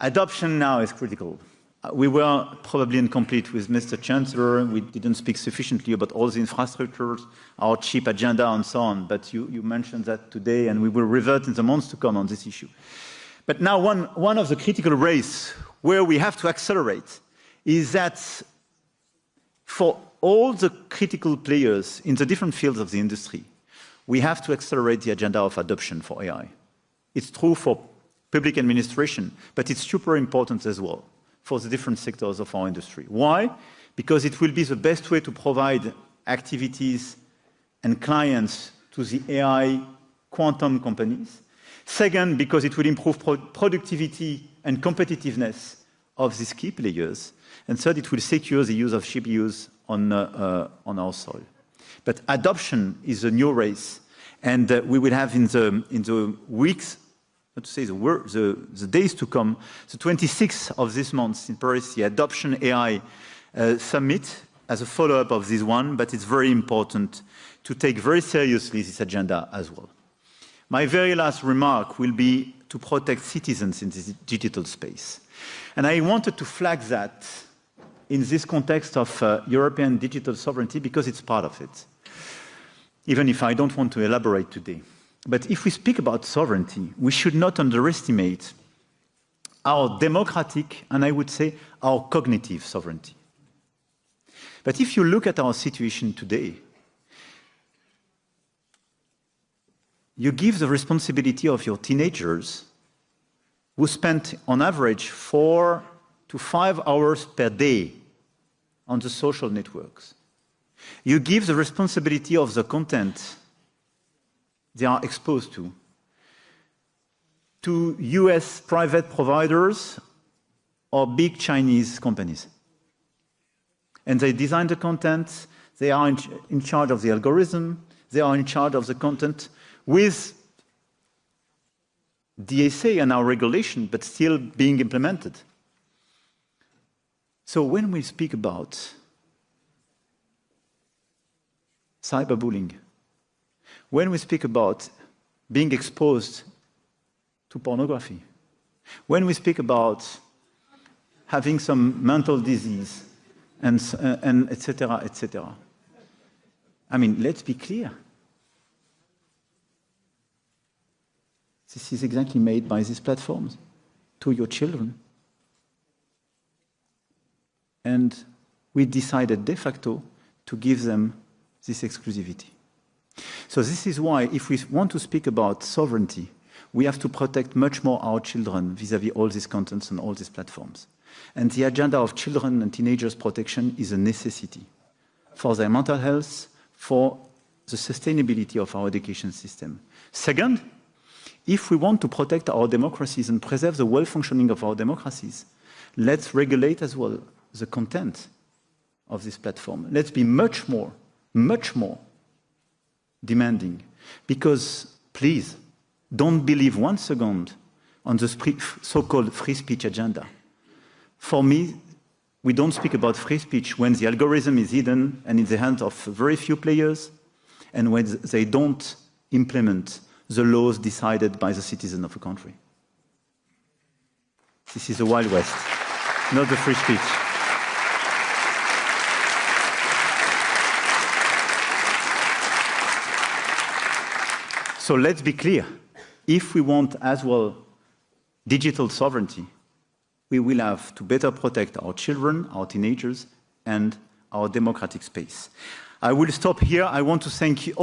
Adoption now is critical. We were probably incomplete with Mr. Chancellor. We didn't speak sufficiently about all the infrastructures, our chip agenda and so on, but you mentioned that today, and we will revert in the months to come on this issue. But now one of the critical race where we have to accelerate is that for all the critical players in the different fields of the industry, we have to accelerate the agenda of adoption for AI. It's true for public administration, but it's super important as well for the different sectors of our industry. Why? Because it will be the best way to provide activities and clients to the AI quantum companies. Second, because it will improve productivity and competitiveness of these key players. And third, it will secure the use of GPUs on our soil. But adoption is a new race, and we will have in the weeks, not to say the days to come, the 26th of this month in Paris, the Adoption AI Summit as a follow-up of this one, but it's very important to take very seriously this agenda as well. My very last remark will be to protect citizens in this digital space. And I wanted to flag that in this context of European digital sovereignty because it's part of it, even if I don't want to elaborate today. But if we speak about sovereignty, we should not underestimate our democratic, and I would say our cognitive sovereignty. But if you look at our situation today, you give the responsibility of your teenagers who spent on average 4 to 5 hours per day on the social networks. You give the responsibility of the content they are exposed to US private providers or big Chinese companies. And they design the content, they are in charge of the algorithm, they are in charge of the content with DSA and our regulation, but still being implemented. So when we speak about cyberbullying, when we speak about being exposed to pornography, when we speak about having some mental disease, and et cetera, I mean, let's be clear. This is exactly made by these platforms to your children. And we decided de facto to give them this exclusivity. So this is why, if we want to speak about sovereignty, we have to protect much more our children vis-à-vis all these contents and all these platforms. And the agenda of children and teenagers' protection is a necessity for their mental health, for the sustainability of our education system. Second, if we want to protect our democracies and preserve the well-functioning of our democracies, let's regulate as well the content of this platform. Let's be much more demanding, because please don't believe 1 second on the so-called free speech agenda. For me, we don't speak about free speech when the algorithm is hidden and in the hands of very few players, and when they don't implement the laws decided by the citizens of a country. This is the Wild West, not the free speech. So let's be clear. If we want as well digital sovereignty, we will have to better protect our children, our teenagers, and our democratic space. I will stop here. I want to thank you all.